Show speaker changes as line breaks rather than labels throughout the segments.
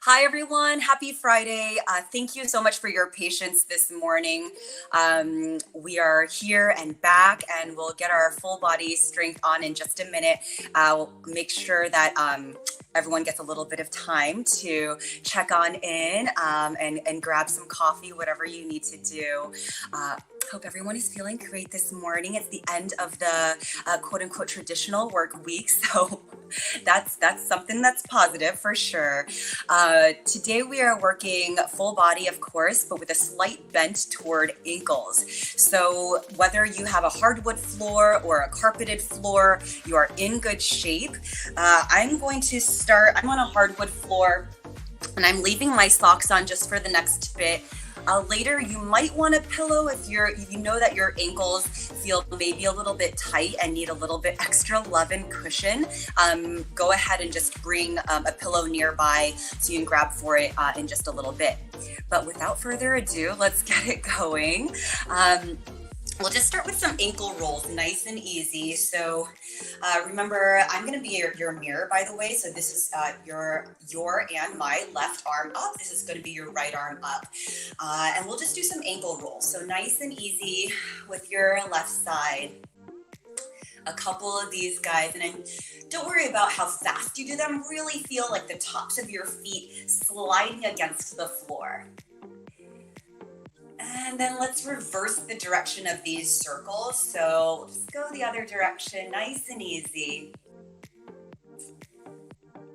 Hi, everyone. Happy Friday. Thank you so much for your patience this morning. We are here and back, and we'll get our full body strength on in just a minute. We'll make sure that everyone gets a little bit of time to check on in and grab some coffee, whatever you need to do. Hope everyone is feeling great this morning. It's the end of the quote unquote traditional work week. So that's something that's positive for sure. Today we are working full body, of course, but with a slight bent toward ankles. So whether you have a hardwood floor or a carpeted floor, you are in good shape. I'm going to start, I'm on a hardwood floor and I'm leaving my socks on just for the next bit. Later, you might want a pillow if you know that your ankles feel maybe a little bit tight and need a little bit extra love and cushion. Go ahead and just bring a pillow nearby so you can grab for it in just a little bit. But without further ado, let's get it going. We'll just start with some ankle rolls, nice and easy. So remember, I'm going to be your mirror, by the way. So this is your and my left arm up. This is going to be your right arm up. And we'll just do some ankle rolls. So nice and easy with your left side. A couple of these guys, and then don't worry about how fast you do them. Really feel like the tops of your feet sliding against the floor. And then let's reverse the direction of these circles. So we'll just go the other direction, nice and easy.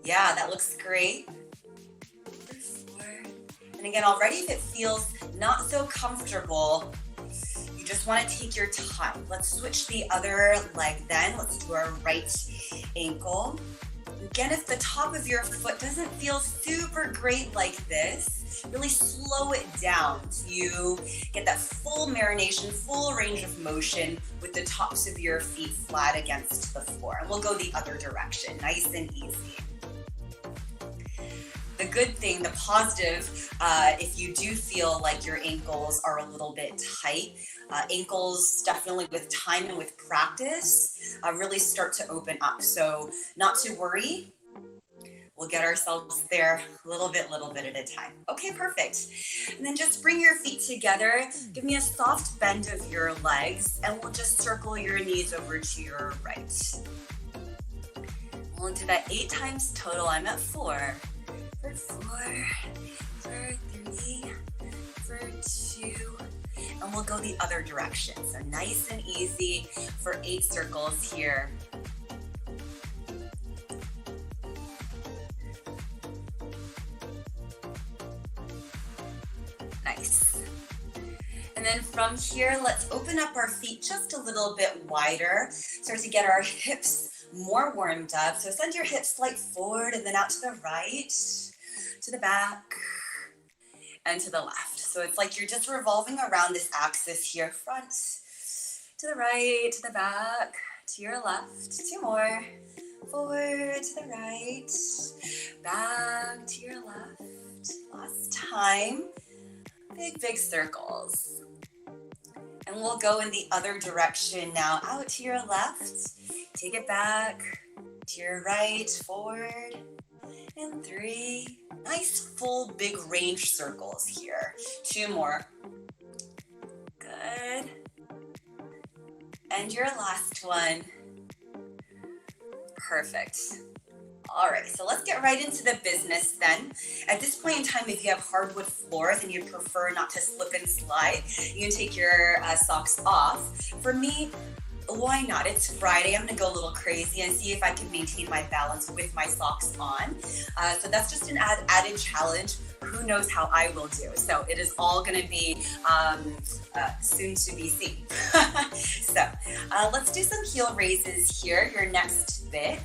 Yeah, that looks great. And again, already if it feels not so comfortable, you just want to take your time. Let's switch the other leg then. Let's do our right ankle. Again, if the top of your foot doesn't feel super great like this, really slow it down so you get that full marination, full range of motion with the tops of your feet flat against the floor. And we'll go the other direction, nice and easy. The good thing, the positive, if you do feel like your ankles are a little bit tight, ankles definitely with time and with practice really start to open up. So not to worry. We'll get ourselves there little bit at a time. Okay, perfect. And then just bring your feet together. Give me a soft bend of your legs, and we'll just circle your knees over to your right. We'll do that 8 times total. I'm at 4. For 4, for 3, for 2, and we'll go the other direction. So nice and easy for 8 circles here. Nice. And then from here, let's open up our feet just a little bit wider. Start to get our hips more warmed up. So send your hips slight forward and then out to the right, to the back, and to the left. So it's like you're just revolving around this axis here, front, to the right, to the back, to your left. 2 more. Forward, to the right, back, to your left. Last time. Big circles. And we'll go in the other direction now, out to your left. Take it back, to your right, forward, and 3. Nice full big range circles here. 2 more. Good. And your last one. Perfect. All right, so let's get right into the business then. At this point in time, if you have hardwood floors and you prefer not to slip and slide, you can take your socks off. For me, why not? It's Friday. I'm going to go a little crazy and see if I can maintain my balance with my socks on. So that's just an added challenge. Who knows how I will do? So it is all going to be soon to be seen. So let's do some heel raises here, your next bit.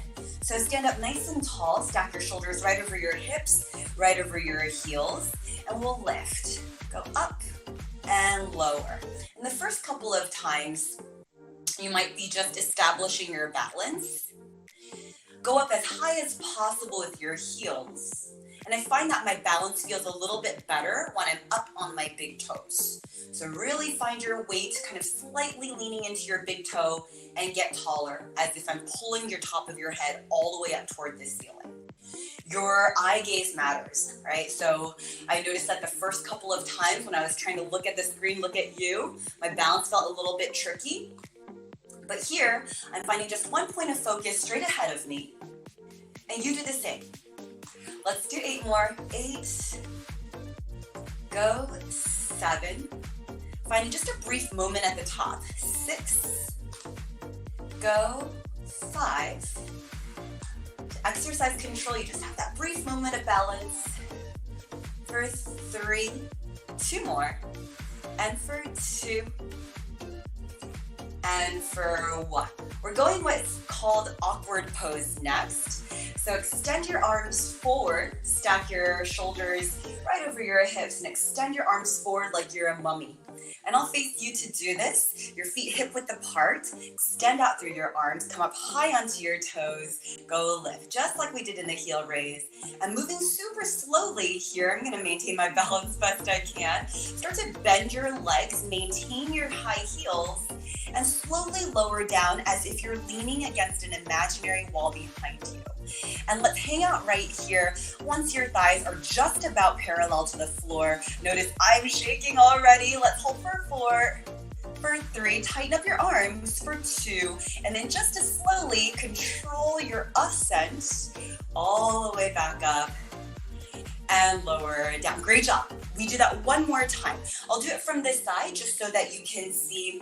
So stand up nice and tall, stack your shoulders right over your hips, right over your heels, and we'll lift. Go up and lower. And the first couple of times, you might be just establishing your balance. Go up as high as possible with your heels. And I find that my balance feels a little bit better when I'm up on my big toes. So really find your weight kind of slightly leaning into your big toe and get taller, as if I'm pulling your top of your head all the way up toward the ceiling. Your eye gaze matters, right? So I noticed that the first couple of times when I was trying to look at the screen, look at you, my balance felt a little bit tricky. But here, I'm finding just one point of focus straight ahead of me. And you do the same. Let's do 8 more. 8. Go. 7. Finding just a brief moment at the top. 6. Go. 5. To exercise control, you just have that brief moment of balance. For 3. 2 more. And for 2. And for 1. We're going what's called awkward pose next. So extend your arms forward, stack your shoulders right over your hips, and extend your arms forward like you're a mummy. And I'll face you to do this. Your feet hip width apart, extend out through your arms, come up high onto your toes, go lift, just like we did in the heel raise. And moving super slowly here, I'm gonna maintain my balance best I can. Start to bend your legs, maintain your high heels, and slowly lower down as if you're leaning against an imaginary wall behind you. And let's hang out right here. Once your thighs are just about parallel to the floor, notice I'm shaking already. Let's hold for 4, for 3, tighten up your arms for 2, and then just as slowly control your ascent all the way back up and lower down. Great job. We do that one more time. I'll do it from this side just so that you can see.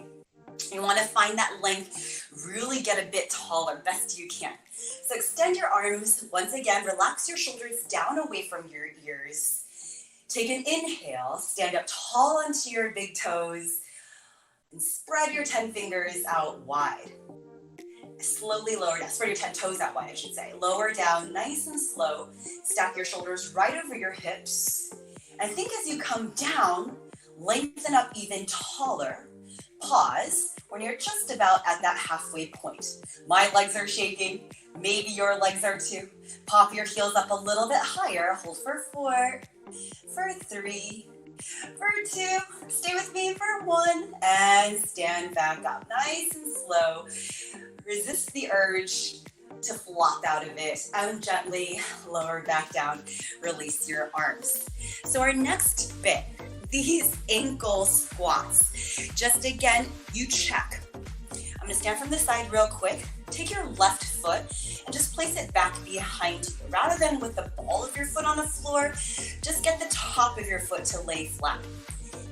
You want to find that length, really get a bit taller, best you can. So extend your arms. Once again, relax your shoulders down away from your ears. Take an inhale, stand up tall onto your big toes, and spread your 10 fingers out wide. Slowly lower down, spread your 10 toes out wide, I should say. Lower down, nice and slow. Stack your shoulders right over your hips. And think as you come down, lengthen up even taller. Pause when you're just about at that halfway point. My legs are shaking. Maybe your legs are too. Pop your heels up a little bit higher. Hold for 4, for 3, for 2. Stay with me for 1. And stand back up. Nice and slow. Resist the urge to flop out of it and gently lower back down. Release your arms. So our next bit, these ankle squats. Just again, you check. I'm gonna stand from the side real quick. Take your left foot and just place it back behind you. Rather than with the ball of your foot on the floor, just get the top of your foot to lay flat.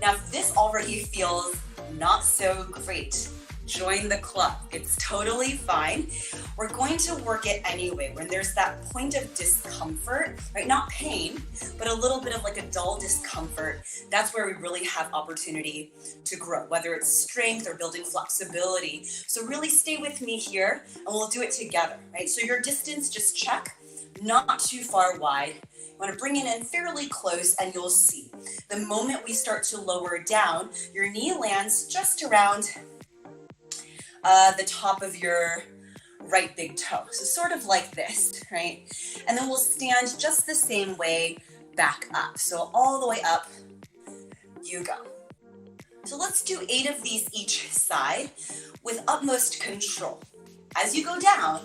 Now, if this already feels not so great, join the club. It's totally fine. We're going to work it anyway. When there's that point of discomfort, right? Not pain, but a little bit of like a dull discomfort. That's where we really have opportunity to grow, whether it's strength or building flexibility. So really stay with me here and we'll do it together, right? So your distance, just check, not too far wide. You want to bring it in fairly close and you'll see. The moment we start to lower down, your knee lands just around the top of your right big toe. So sort of like this, right? And then we'll stand just the same way back up. So all the way up, you go. So let's do 8 of these each side with utmost control. As you go down,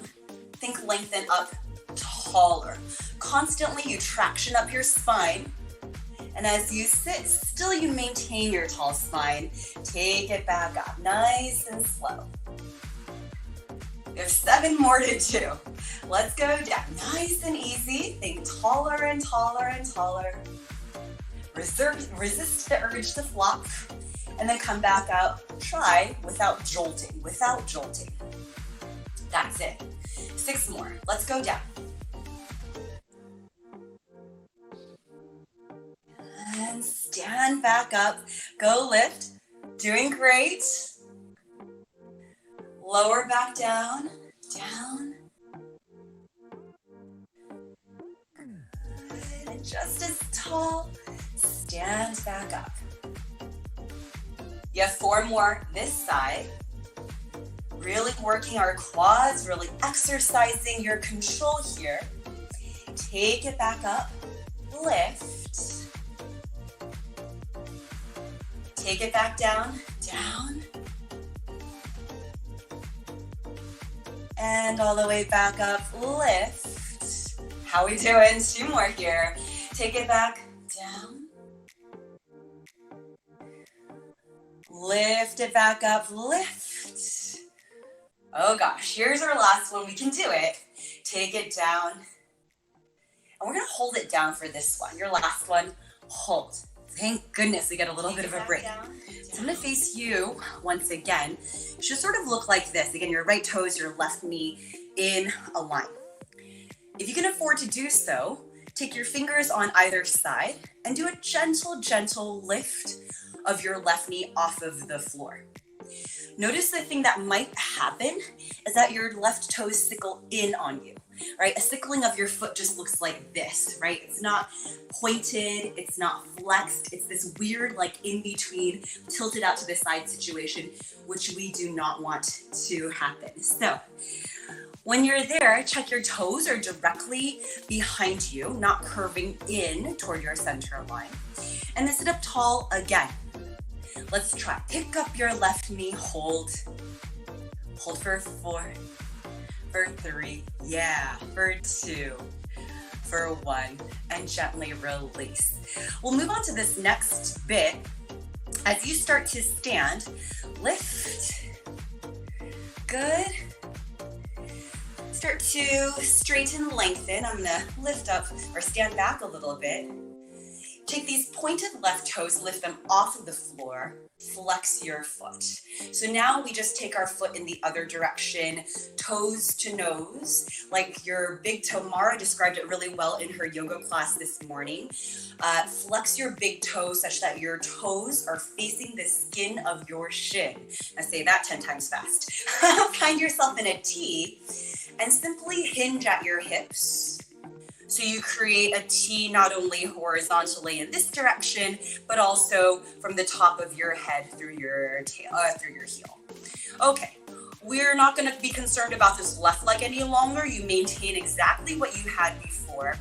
think lengthen up taller. Constantly you traction up your spine. And as you sit, still you maintain your tall spine. Take it back up, nice and slow. There's 7 more to do. Let's go down, nice and easy. Think taller and taller and taller. Resist the urge to flop, and then come back out. Try without jolting, That's it. 6 more, let's go down. And stand back up, go lift, doing great. Lower back down, down. Good, and just as tall, stand back up. You have 4 more this side. Really working our quads, really exercising your control here. Take it back up, lift. Take it back down, down. And all the way back up, lift. How we doing? 2 more here. Take it back, down. Lift it back up, lift. Oh gosh, here's our last one. We can do it. Take it down. And we're gonna hold it down for this one. Your last one, hold. Thank goodness we get a little bit of a break. So I'm gonna face you once again. It should sort of look like this. Again, your right toes, your left knee in a line. If you can afford to do so, take your fingers on either side and do a gentle, gentle lift of your left knee off of the floor. Notice the thing that might happen is that your left toes sickle in on you, right? A sickling of your foot just looks like this, right? It's not pointed, it's not flexed. It's this weird, like in between, tilted out to the side situation, which we do not want to happen. So when you're there, check your toes are directly behind you, not curving in toward your center line. And then sit up tall again. Let's try. Pick up your left knee, hold. Hold for 4, for 3, yeah, for 2, for 1, and gently release. We'll move on to this next bit. As you start to stand, lift. Good. Start to straighten, lengthen. I'm gonna lift up or stand back a little bit. Take these pointed left toes, lift them off of the floor, flex your foot. So now we just take our foot in the other direction, toes to nose, like your big toe. Mara described it really well in her yoga class this morning. Flex your big toes such that your toes are facing the skin of your shin. I say that 10 times fast. Find yourself in a T and simply hinge at your hips. So you create a T not only horizontally in this direction, but also from the top of your head through your tail, through your heel. Okay, we're not going to be concerned about this left leg any longer. You maintain exactly what you had before.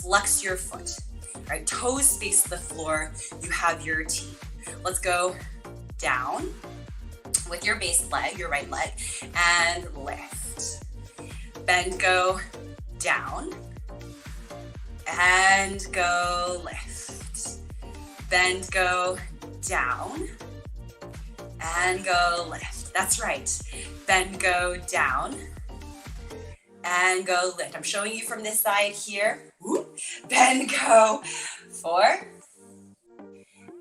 Flex your foot. All right, toes face the floor. You have your T. Let's go down with your base leg, your right leg, and lift. Bend, go down. And go lift. Bend, go down. And go lift. That's right. Bend, go down. And go lift. I'm showing you from this side here. Bend, go 4.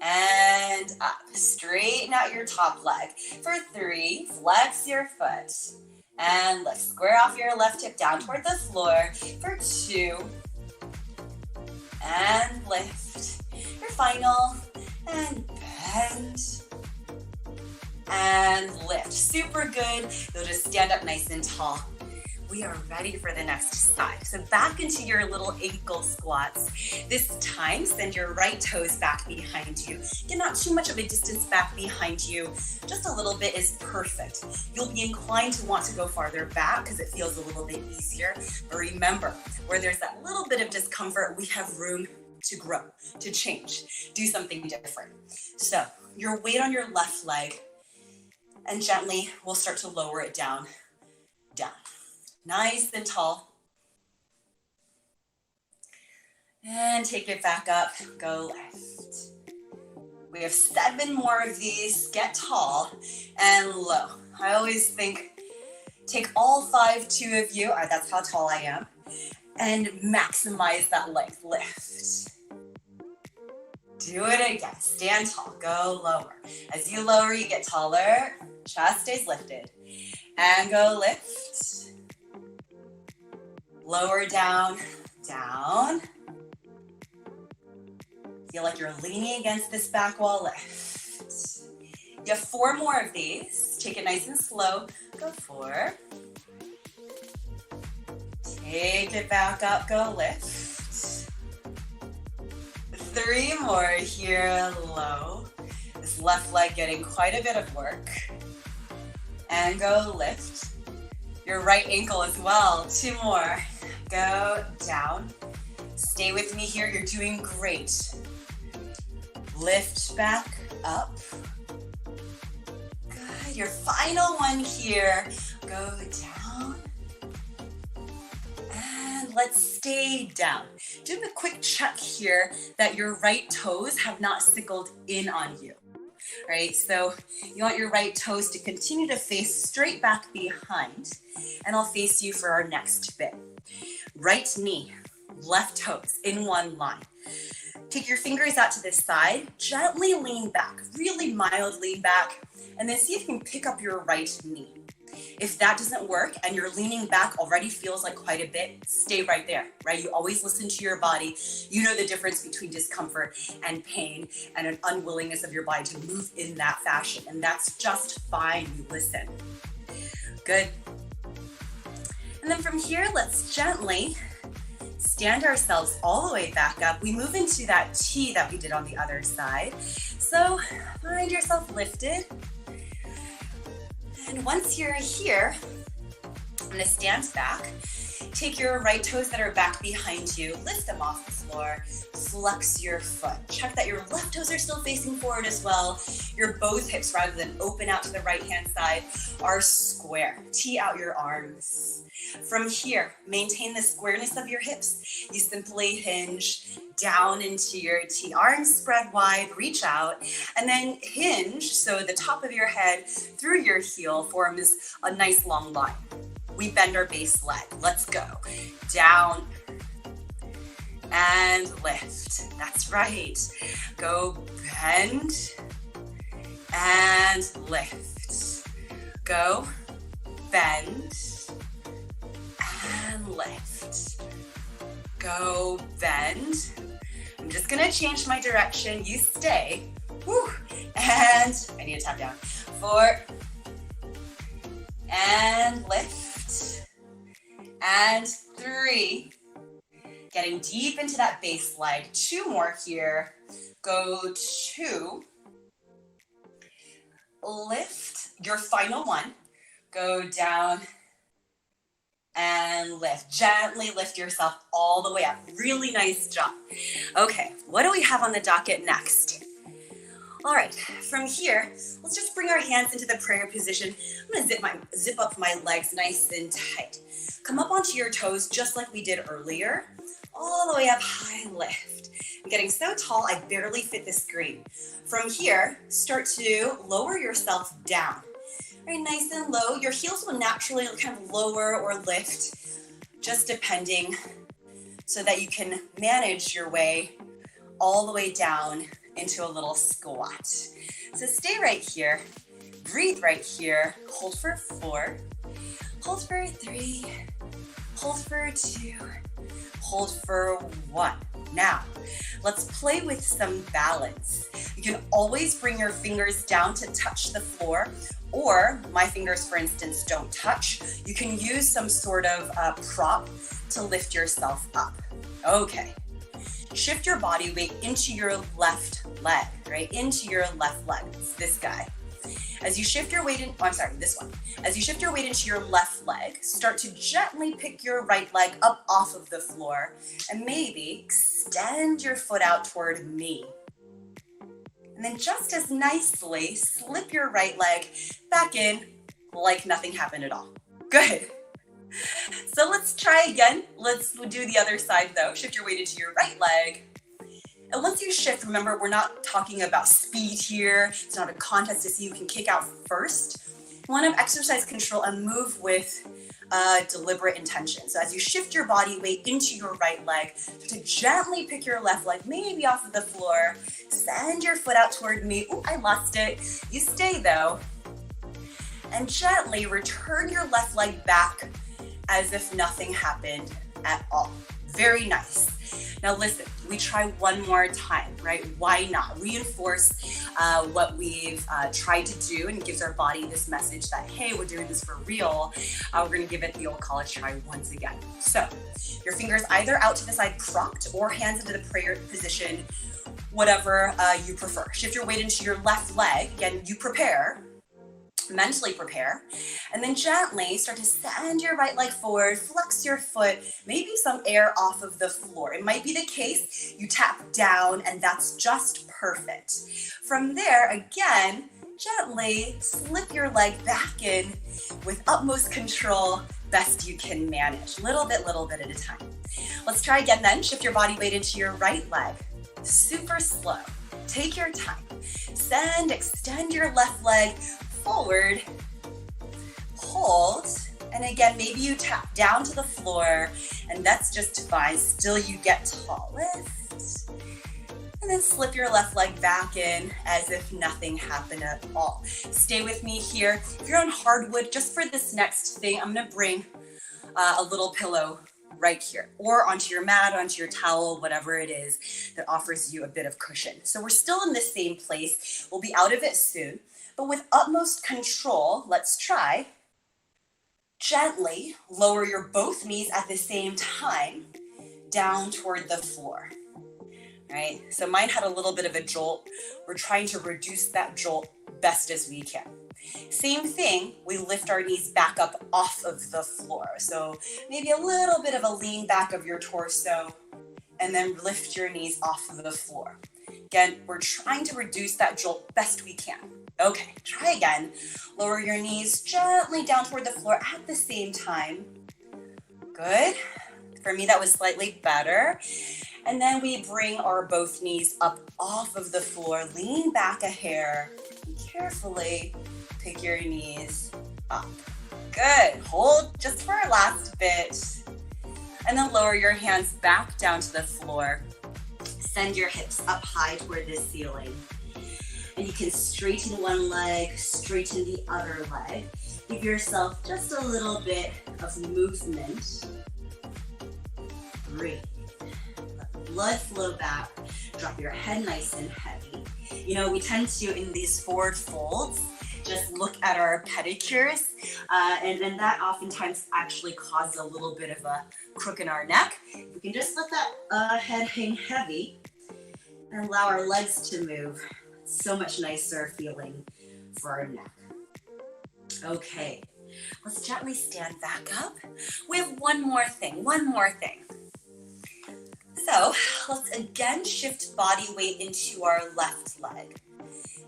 And up. Straighten out your top leg. For 3, flex your foot. And lift. Square off your left hip down toward the floor. For 2. And lift. Your final. And bend. And lift. Super good. You'll just stand up nice and tall. We are ready for the next side. So back into your little ankle squats. This time, send your right toes back behind you. Get not too much of a distance back behind you. Just a little bit is perfect. You'll be inclined to want to go farther back because it feels a little bit easier. But remember, where there's that little bit of discomfort, we have room to grow, to change, do something different. So your weight on your left leg, and gently we'll start to lower it down, down. Nice and tall. And take it back up, go left. We have 7 more of these. Get tall and low. I always think, take all 5, 2 of you, that's how tall I am, and maximize that length, lift. Do it again, stand tall, go lower. As you lower, you get taller, chest stays lifted. And go lift. Lower down, down. Feel like you're leaning against this back wall, lift. You have 4 more of these. Take it nice and slow. Go 4. Take it back up, go lift. 3 more here, low. This left leg getting quite a bit of work. And go lift. Your right ankle as well. 2 more. Go down. Stay with me here. You're doing great. Lift back up. Good. Your final one here. Go down. And let's stay down. Do a quick check here that your right toes have not sickled in on you. Right, so you want your right toes to continue to face straight back behind, and I'll face you for our next bit. Right knee, left toes in one line. Take your fingers out to the side, gently lean back, really mild lean back, and then see if you can pick up your right knee. If that doesn't work and your leaning back already feels like quite a bit, stay right there, right? You always listen to your body. You know the difference between discomfort and pain and an unwillingness of your body to move in that fashion. And that's just fine. You listen. Good. And then from here, let's gently stand ourselves all the way back up. We move into that T that we did on the other side. So find yourself lifted. And once you're here, I'm gonna stand back. Take your right toes that are back behind you, lift them off the floor, flex your foot. Check that your left toes are still facing forward as well. Your both hips, rather than open out to the right-hand side, are square. Tee out your arms. From here, maintain the squareness of your hips. You simply hinge down into your T. Arms spread wide, reach out, and then hinge, so the top of your head through your heel forms a nice long line. We bend our base leg. Let's go. Down and lift. That's right. Go bend and lift. Go bend and lift. Go bend. I'm just gonna change my direction. You stay. Woo. And I need to tap down. 4 and lift. And 3, getting deep into that base leg. 2 more here. Go 2, lift. Your final one. Go down and lift. Gently lift yourself all the way up. Really nice job. Okay, what do we have on the docket next? All right, from here, let's just bring our hands into the prayer position. I'm gonna zip up my legs nice and tight. Come up onto your toes just like we did earlier. All the way up, high lift. I'm getting so tall, I barely fit the screen. From here, start to lower yourself down. Very nice and low. Your heels will naturally kind of lower or lift, just depending, so that you can manage your way all the way down into a little squat. So stay right here, breathe right here, hold for 4, hold for 3, hold for 2, hold for 1. Now, let's play with some balance. You can always bring your fingers down to touch the floor, or my fingers, for instance, don't touch. You can use some sort of prop to lift yourself up. Okay. Shift your body weight into your left leg, right? Into your left leg. It's this guy. As you shift your weight in, this one. As you shift your weight into your left leg, start to gently pick your right leg up off of the floor and maybe extend your foot out toward me. And then just as nicely, slip your right leg back in like nothing happened at all. Good. So let's try again. Let's do the other side though. Shift your weight into your right leg. And once you shift, remember, we're not talking about speed here. It's not a contest to see who can kick out first. You want to exercise control and move with deliberate intention. So as you shift your body weight into your right leg, to gently pick your left leg, maybe off of the floor, send your foot out toward me. Oh, I lost it. You stay though. And gently return your left leg back as if nothing happened at all. Very nice. Now listen, we try one more time, right? Why not? Reinforce what we've tried to do, and it gives our body this message that, hey, we're doing this for real. We're gonna give it the old college try once again. So your fingers either out to the side propped or hands into the prayer position, whatever you prefer. Shift your weight into your left leg. Again, you prepare. Mentally prepare, and then gently start to send your right leg forward, flex your foot, maybe some air off of the floor. It might be the case you tap down, and that's just perfect. From there, again, gently slip your leg back in with utmost control, best you can manage. Little bit at a time. Let's try again then. Shift your body weight into your right leg. Super slow. Take your time. Extend your left leg forward. Hold. And again, maybe you tap down to the floor, and that's just fine. Still, you get tall. Lift. And then slip your left leg back in as if nothing happened at all. Stay with me here. If you're on hardwood, just for this next thing, I'm gonna bring a little pillow right here, or onto your mat, onto your towel, whatever it is that offers you a bit of cushion. So we're still in the same place. We'll be out of it soon, but with utmost control, let's try. Gently lower your both knees at the same time down toward the floor. Right? So mine had a little bit of a jolt. We're trying to reduce that jolt best as we can. Same thing, we lift our knees back up off of the floor. So maybe a little bit of a lean back of your torso, and then lift your knees off of the floor. Again, we're trying to reduce that jolt best we can. Okay, try again. Lower your knees gently down toward the floor at the same time. Good. For me, that was slightly better. And then we bring our both knees up off of the floor, lean back a hair, and carefully pick your knees up. Good. Hold just for our last bit. And then lower your hands back down to the floor. Send your hips up high toward the ceiling. And you can straighten one leg, straighten the other leg. Give yourself just a little bit of movement. Breathe. Let blood flow back. Drop your head nice and heavy. You know, we tend to, in these forward folds, just look at our pedicures, and then that oftentimes actually causes a little bit of a crook in our neck. We can just let that head hang heavy and allow our legs to move. So much nicer feeling for our neck. Okay, let's gently stand back up. We have one more thing. So let's again shift body weight into our left leg.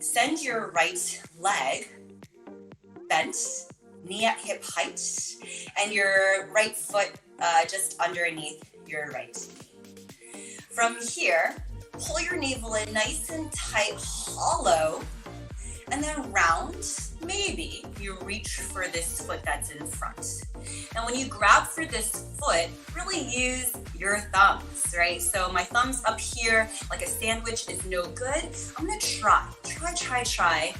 Send your right leg bent, knee at hip height, and your right foot just underneath your right knee. From here, pull your navel in nice and tight, hollow, and then round. Maybe you reach for this foot that's in front. And when you grab for this foot, really use your thumbs, right? So my thumbs up here, like a sandwich, is no good. I'm gonna try.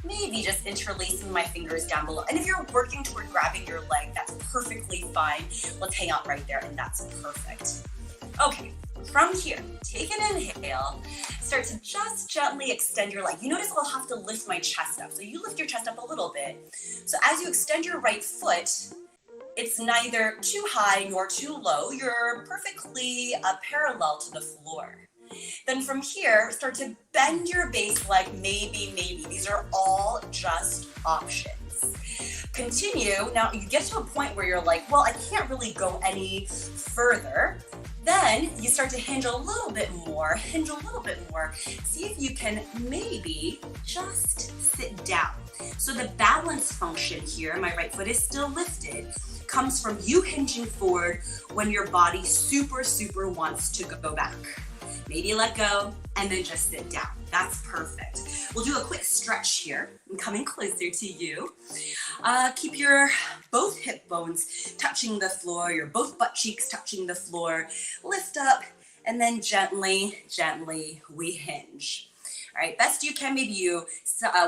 Maybe just interlacing my fingers down below. And if you're working toward grabbing your leg, that's perfectly fine. Let's hang out right there, and that's perfect. Okay. From here, take an inhale, start to just gently extend your leg. You notice I'll have to lift my chest up. So you lift your chest up a little bit. So as you extend your right foot, it's neither too high nor too low. You're perfectly parallel to the floor. Then from here, start to bend your base leg, maybe. These are all just options. Continue. Now you get to a point where you're like, well, I can't really go any further. Then you start to hinge a little bit more. See if you can maybe just sit down. So the balance function here, my right foot is still lifted, comes from you hinging forward when your body super wants to go back. Maybe let go and then just sit down. That's perfect. We'll do a quick stretch here. I'm coming closer to you. Keep your both hip bones touching the floor, your both butt cheeks touching the floor. Lift up and then gently we hinge. All right, best you can, maybe you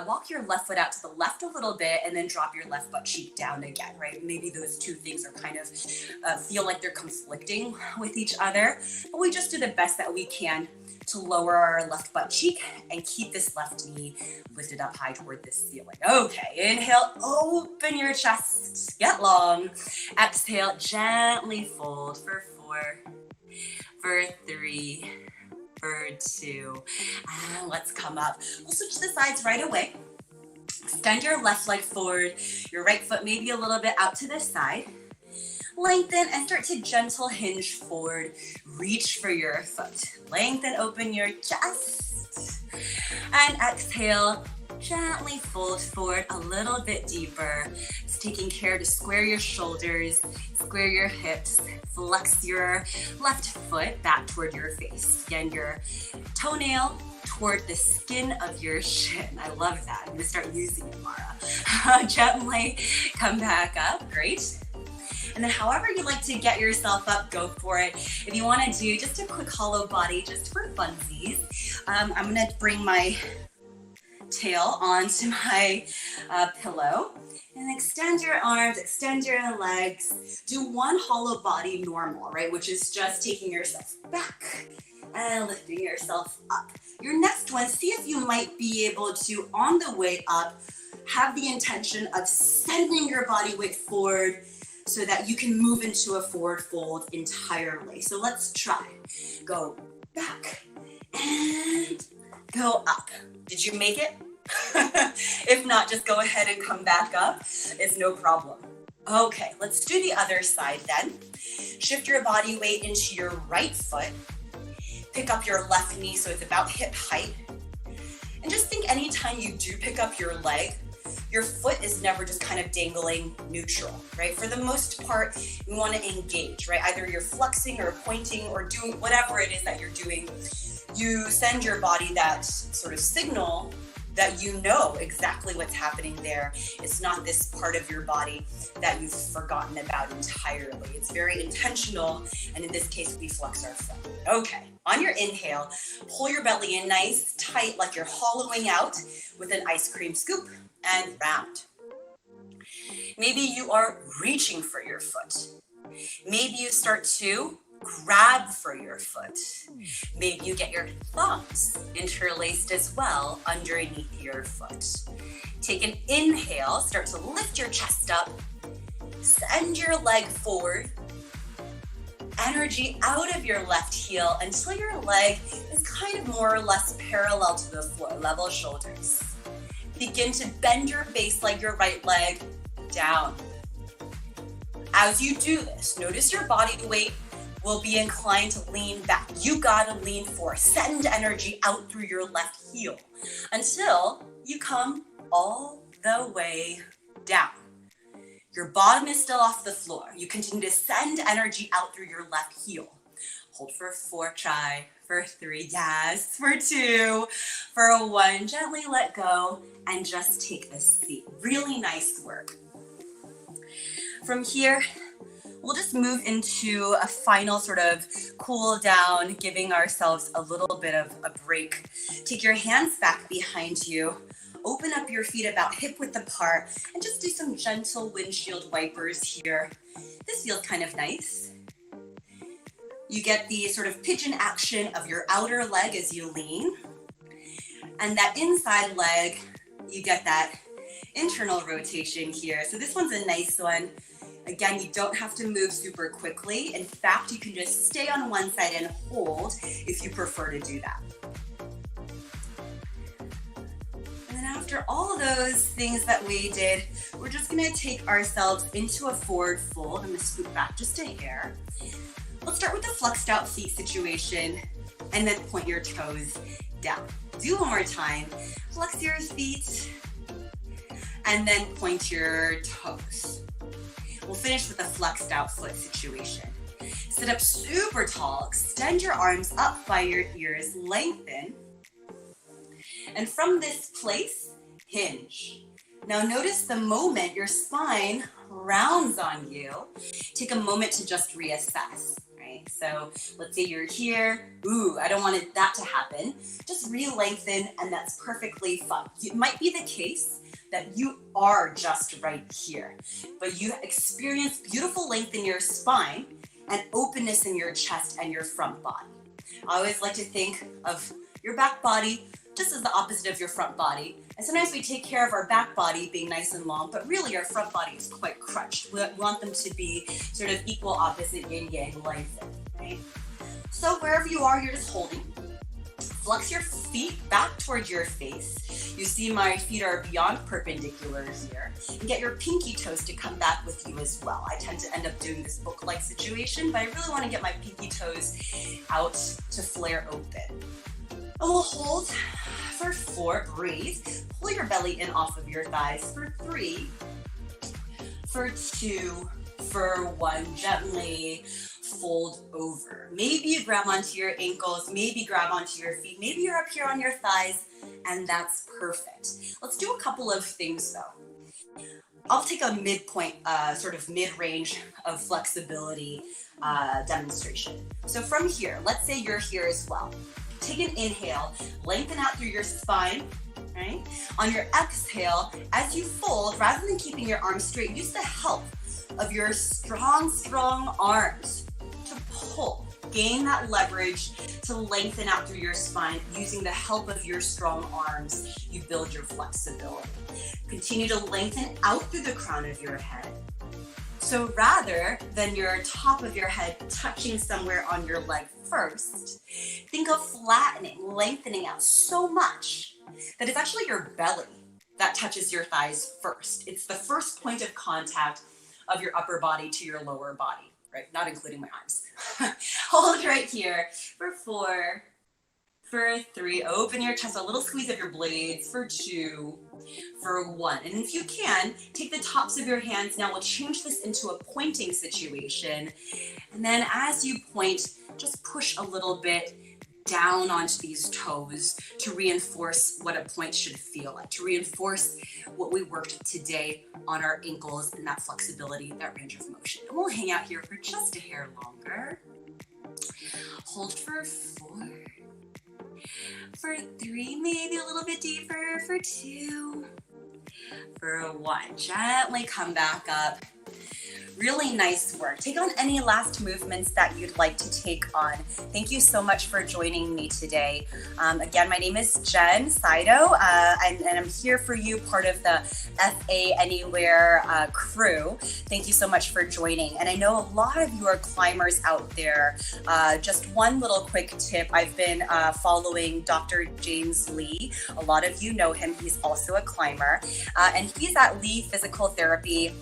walk your left foot out to the left a little bit and then drop your left butt cheek down again, right? Maybe those two things are kind of feel like they're conflicting with each other, but we just do the best that we can to lower our left butt cheek and keep this left knee lifted up high toward the ceiling. Okay, inhale, open your chest, get long. Exhale, gently fold for 4, for 3, for 2, and let's come up. We'll switch the sides right away. Extend your left leg forward, your right foot maybe a little bit out to the side. Lengthen and start to gentle hinge forward. Reach for your foot. Lengthen, open your chest. And exhale, Gently fold forward a little bit deeper. Just taking care to square your shoulders, square your hips, flex your left foot back toward your face. Again, your toenail toward the skin of your shin. I love that. I'm gonna start using it, Mara. Gently come back up, great. And then however you like to get yourself up, go for it. If you wanna do just a quick hollow body, just for funsies, I'm gonna bring my tail onto my pillow and extend your arms, extend your legs. Do one hollow body normal, right? Which is just taking yourself back and lifting yourself up. Your next one, see if you might be able to, on the way up, have the intention of sending your body weight forward so that you can move into a forward fold entirely. So let's try. Go back and go up. Did you make it? If not, just go ahead and come back up. It's no problem. Okay, let's do the other side then. Shift your body weight into your right foot. Pick up your left knee so it's about hip height. And just think anytime you do pick up your leg, your foot is never just kind of dangling neutral, right? For the most part, you want to engage, right? Either you're flexing or pointing or doing whatever it is that you're doing. You send your body that sort of signal that you know exactly what's happening there. It's not this part of your body that you've forgotten about entirely. It's very intentional, and in this case, we flex our foot. Okay, on your inhale, pull your belly in nice, tight, like you're hollowing out with an ice cream scoop, and round. Maybe you are reaching for your foot. Maybe you start to grab for your foot. Maybe you get your thumbs interlaced as well underneath your foot. Take an inhale, start to lift your chest up, send your leg forward, energy out of your left heel until your leg is kind of more or less parallel to the floor, level shoulders. Begin to bend your base leg, your right leg, down. As you do this, notice your body weight will be inclined to lean back. You gotta lean forward. Send energy out through your left heel until you come all the way down. Your bottom is still off the floor. You continue to send energy out through your left heel. Hold for 4, try. For 3, yes. For 2, for 1, gently let go and just take a seat. Really nice work. From here, we'll just move into a final sort of cool down, giving ourselves a little bit of a break. Take your hands back behind you. Open up your feet about hip width apart and just do some gentle windshield wipers here. This feels kind of nice. You get the sort of pigeon action of your outer leg as you lean. And that inside leg, you get that internal rotation here. So this one's a nice one. Again, you don't have to move super quickly. In fact, you can just stay on one side and hold if you prefer to do that. And then after all those things that we did, we're just gonna take ourselves into a forward fold. I'm gonna scoot back just a hair. Let's start with the flexed out feet situation and then point your toes down. Do one more time. Flex your feet and then point your toes. We'll finish with a flexed out foot situation. Sit up super tall, extend your arms up by your ears, lengthen. And from this place, hinge. Now notice the moment your spine rounds on you, take a moment to just reassess, right? So let's say you're here, I don't want that to happen. Just re-lengthen and that's perfectly fine. It might be the case that you are just right here, but you experience beautiful length in your spine and openness in your chest and your front body. I always like to think of your back body just as the opposite of your front body. And sometimes we take care of our back body being nice and long, but really our front body is quite crunched. We want them to be sort of equal opposite yin-yang lengthened, right? So wherever you are, you're just holding. Flex your feet back towards your face. You see my feet are beyond perpendicular here. And get your pinky toes to come back with you as well. I tend to end up doing this book-like situation, but I really want to get my pinky toes out to flare open. And we'll hold For 4, breathe. Pull your belly in off of your thighs. For 3, for 2, for 1, gently fold over. Maybe you grab onto your ankles, maybe grab onto your feet, maybe you're up here on your thighs, and that's perfect. Let's do a couple of things though. I'll take a midpoint, sort of mid-range of flexibility demonstration. So from here, let's say you're here as well. Take an inhale, lengthen out through your spine, right? On your exhale, as you fold, rather than keeping your arms straight, use the help of your strong arms to pull. Gain that leverage to lengthen out through your spine. Using the help of your strong arms, you build your flexibility. Continue to lengthen out through the crown of your head. So rather than your top of your head touching somewhere on your leg first, think of flattening, lengthening out so much that it's actually your belly that touches your thighs first. It's the first point of contact of your upper body to your lower body, right? Not including my arms. Hold right here for 4, for 3, open your chest, a little squeeze of your blades, for 2, for 1. And if you can, take the tops of your hands. Now we'll change this into a pointing situation. And then as you point, just push a little bit down onto these toes to reinforce what a point should feel like, to reinforce what we worked today on our ankles and that flexibility, that range of motion. And we'll hang out here for just a hair longer. Hold for 4, for 3, maybe a little bit deeper, for 2, for 1. Gently come back up. Really nice work. Take on any last movements that you'd like to take on. Thank you so much for joining me today. Again, my name is Jen Saito, and I'm here for you, part of the FA Anywhere crew. Thank you so much for joining. And I know a lot of you are climbers out there. Just one little quick tip. I've been following Dr. James Lee. A lot of you know him. He's also a climber. And he's at Lee Physical Therapy.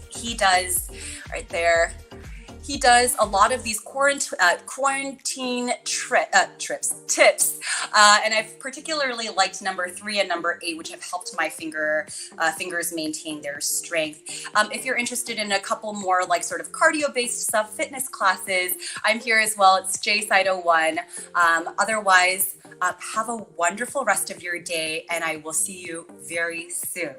He does, right there, he does a lot of these quarantine tips. And I've particularly liked number 3 and number 8, which have helped my fingers maintain their strength. If you're interested in a couple more like sort of cardio-based stuff, fitness classes, I'm here as well. It's jsaito1. Otherwise, have a wonderful rest of your day, and I will see you very soon.